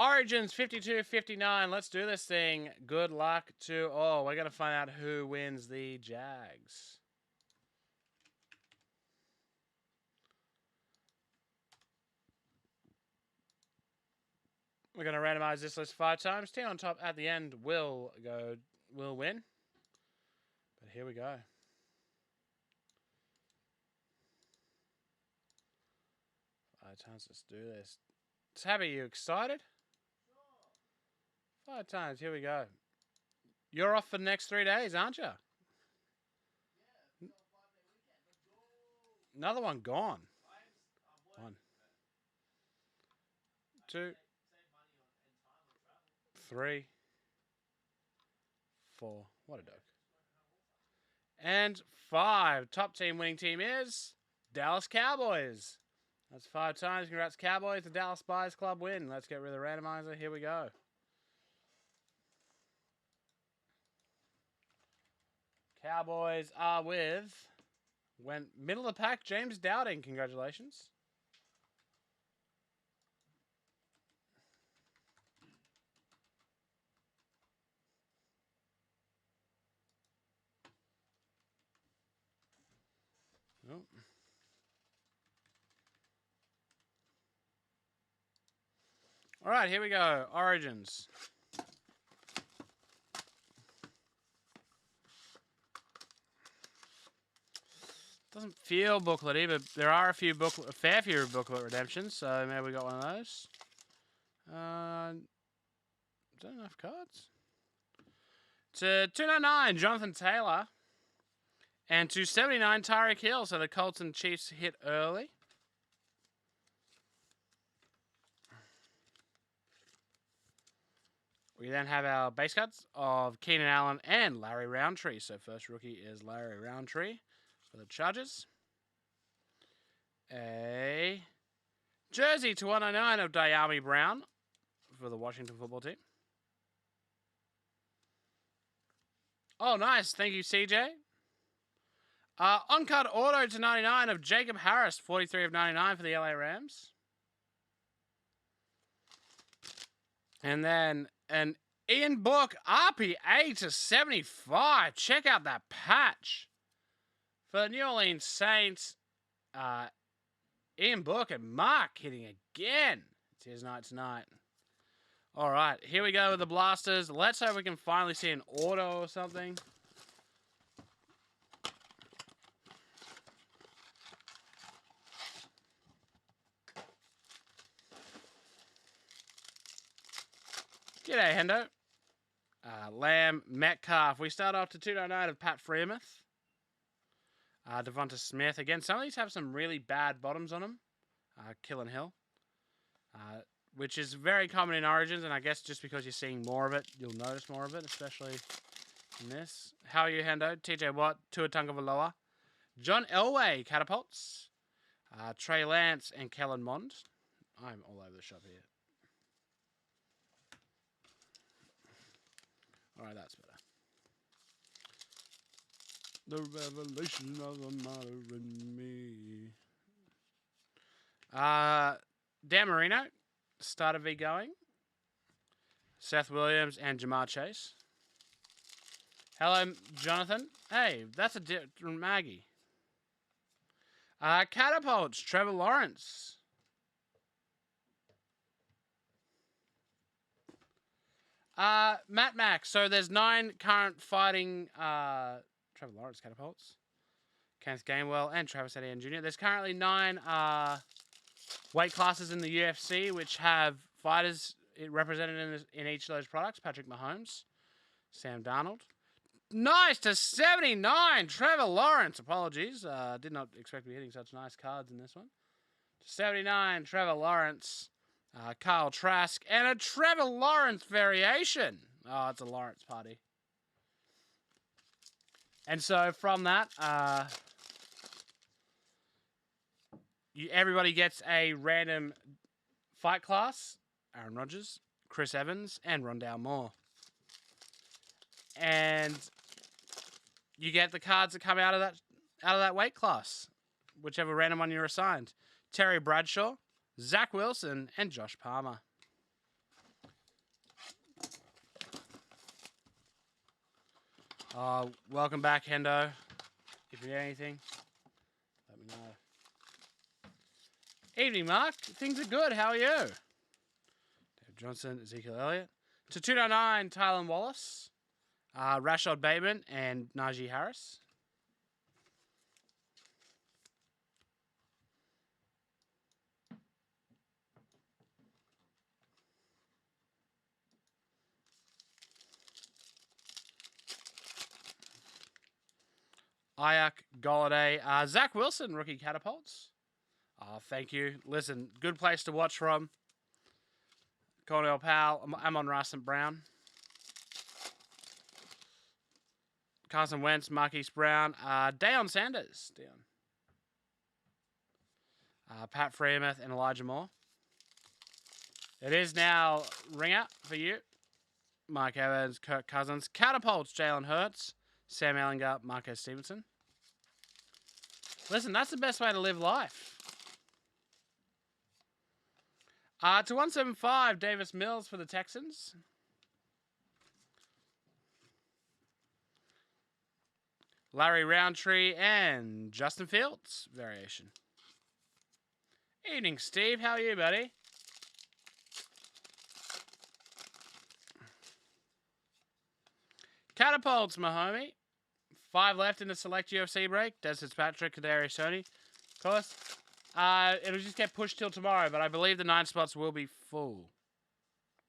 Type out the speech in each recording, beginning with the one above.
Origins 52-59. Let's do this thing. Good luck to all. We're going to find out who wins the JAGS. We're going to randomize this list 5 times. Team on top at the end will win. But here we go. Times, let's do this. Tabby, you excited? Sure. 5 times, here we go. You're off for the next 3 days, aren't you? Yeah, another one gone. 1, 2, 3, 4. What a dog. And 5. Top team winning team is Dallas Cowboys. That's 5 times. Congrats, Cowboys. The Dallas Buyers Club win. Let's get rid of the randomizer. Here we go. Cowboys are with, went middle of the pack, James Dowding. Congratulations. Nope. All right, here we go. Origins. Doesn't feel booklety, but there are a fair few booklet redemptions, so maybe we got one of those. Don't enough cards. To 299, Jonathan Taylor. And to 79, Tyreek Hill. So the Colts and Chiefs hit early. We then have our base cards of Keenan Allen and Larry Roundtree. So first rookie is Larry Roundtree for the Chargers. A jersey to 199 of Diami Brown for the Washington football team. Oh, nice. Thank you, CJ. On-card auto to 99 of Jacob Harris, 43 of 99 for the LA Rams. And then an Ian Book RPA to 75. Check out that patch. For the New Orleans Saints, Ian Book and Mark hitting again. It's his night tonight. All right, here we go with the blasters. Let's hope we can finally see an auto or something. G'day, Hendo. Lamb, Metcalf. We start off to 299 of Pat Freiermuth. Devonta Smith. Again, some of these have some really bad bottoms on them. Killen Hill. Which is very common in Origins, and I guess just because you're seeing more of it, you'll notice more of it, especially in this. How are you, Hendo? TJ Watt, Tua Tagovailoa. John Elway, Catapults. Trey Lance and Kellen Mond. I'm all over the shop here. Alright, that's better. The revelation of the modern me. Dan Marino, starter V going. Seth Williams and Jamar Chase. Hello, Jonathan. Hey, that's a different Maggie. Catapults, Trevor Lawrence. Matt Max. So there's 9 current fighting Trevor Lawrence catapults. Kenneth Gainwell and Travis Etienne Jr. There's currently 9 weight classes in the UFC which have fighters represented in each of those products. Patrick Mahomes, Sam Darnold. Nice to 79, Trevor Lawrence. Apologies. Did not expect to be hitting such nice cards in this one. 79, Trevor Lawrence. Kyle Trask, and a Trevor Lawrence variation. Oh, it's a Lawrence party. And so from that, everybody gets a random fight class. Aaron Rodgers, Chris Evans, and Rondale Moore. And you get the cards that come out of that weight class, whichever random one you're assigned. Terry Bradshaw, Zach Wilson, and Josh Palmer. Welcome back, Hendo. If you need anything, let me know. Evening, Mark. Things are good. How are you? Dave Johnson, Ezekiel Elliott. To 299, Tylen Wallace, Rashad Bateman, and Najee Harris. Ayak Golladay, Zach Wilson, rookie catapults. Thank you. Listen, good place to watch from. Cornell Powell, Amon Ross and Brown. Carson Wentz, Marquise Brown, Deion Sanders. Pat Freiermuth and Elijah Moore. It is now ringer for you. Mike Evans, Kirk Cousins. Catapults, Jalen Hurts, Sam Ellinger, Marcus Stevenson. Listen, that's the best way to live life. To 175, Davis Mills for the Texans. Larry Roundtree and Justin Fields variation. Evening, Steve. How are you, buddy? Catapults, Mahomie. 5 left in the select UFC break. Des Fitzpatrick, Kadarius Toney. Of course, it'll just get pushed till tomorrow, but I believe the 9 spots will be full.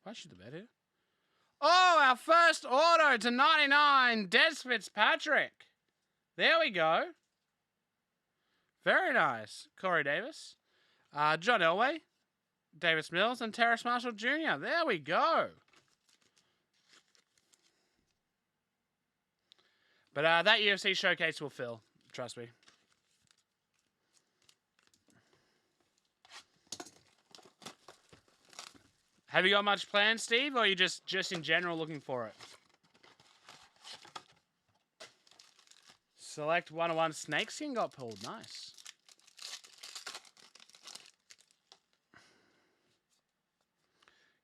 Why should the bet here? Oh, our first auto to 99, Des Fitzpatrick. There we go. Very nice. Corey Davis. John Elway. Davis Mills and Terrace Marshall Jr. There we go. But that UFC showcase will fill. Trust me. Have you got much planned, Steve, or are you just in general looking for it? Select 101 Snakeskin got pulled. Nice.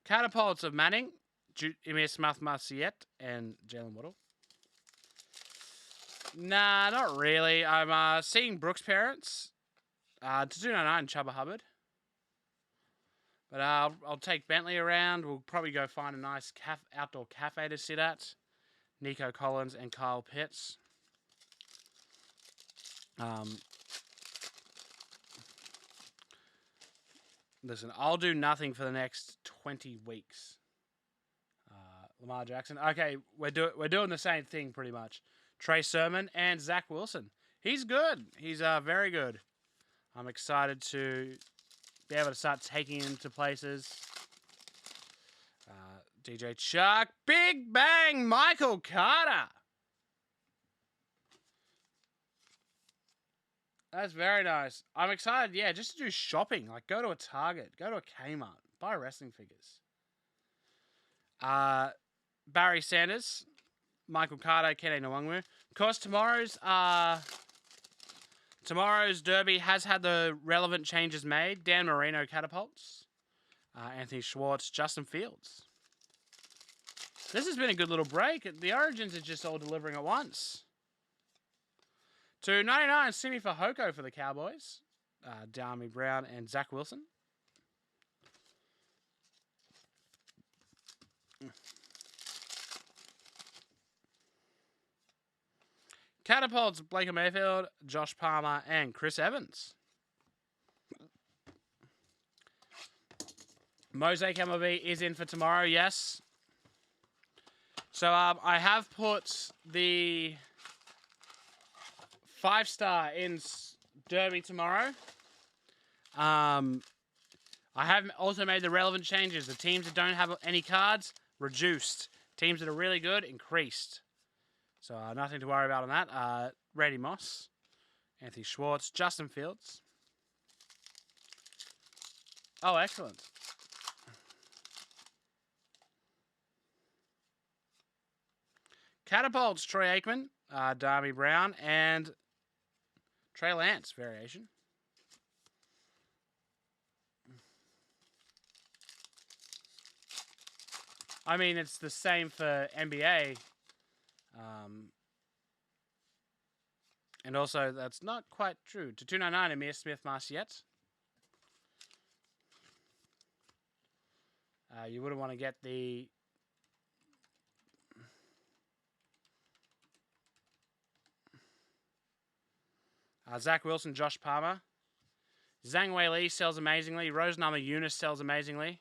Catapults of Manning, Emir Smith-Marciette, and Jalen Waddle. Nah, not really. I'm seeing Brooks' parents. To 299, Chubba Hubbard. But I'll take Bentley around. We'll probably go find a nice outdoor cafe to sit at. Nico Collins and Kyle Pitts. Listen, I'll do nothing for the next 20 weeks. Lamar Jackson. Okay, we're doing the same thing pretty much. Trey Sermon and Zach Wilson. He's good. He's very good. I'm excited to be able to start taking him to places. DJ Chark. Big Bang Michael Carter. That's very nice. I'm excited, yeah, just to do shopping. Like, go to a Target. Go to a Kmart. Buy wrestling figures. Barry Sanders. Michael Carter. Kene Nwangwu. Of course, tomorrow's Derby has had the relevant changes made. Dan Marino catapults. Anthony Schwartz. Justin Fields. This has been a good little break. The Origins are just all delivering at once. To 99, Simi Fehoko for the Cowboys. Dami Brown and Zach Wilson. Catapults, Blake Mayfield, Josh Palmer, and Chris Evans. Mosaic MLB is in for tomorrow, yes. So I have put the 5-star in Derby tomorrow. I have also made the relevant changes. The teams that don't have any cards, reduced. Teams that are really good, increased. So nothing to worry about on that. Randy Moss, Anthony Schwartz, Justin Fields. Oh, excellent. Catapults, Troy Aikman, Darby Brown, and Trey Lance variation. I mean, it's the same for NBA. And also, that's not quite true. To 299, Amir Smith-Marciette. You wouldn't want to get the... Zach Wilson, Josh Palmer. Zhang Wei Li sells amazingly. Rosenama Eunice sells amazingly.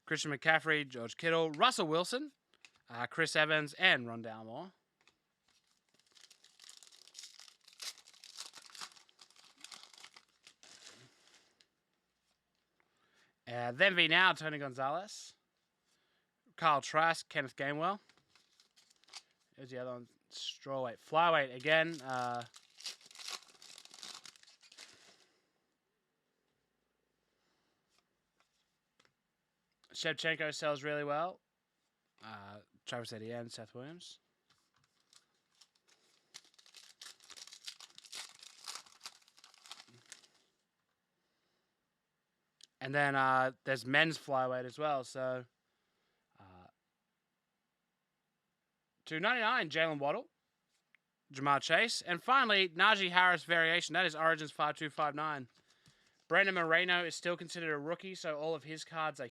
Christian McCaffrey, George Kittle, Russell Wilson, Chris Evans, and Rondale Moore. Then V now, Tony Gonzalez, Kyle Trask, Kenneth Gainwell. There's the other one, strawweight, flyweight again. Shevchenko sells really well. Travis Etienne, Seth Williams. And then there's men's flyweight as well. So, $2.99, Jalen Waddle, Jamar Chase. And finally, Najee Harris variation. That is Origins 5259. Brandon Moreno is still considered a rookie, so all of his cards are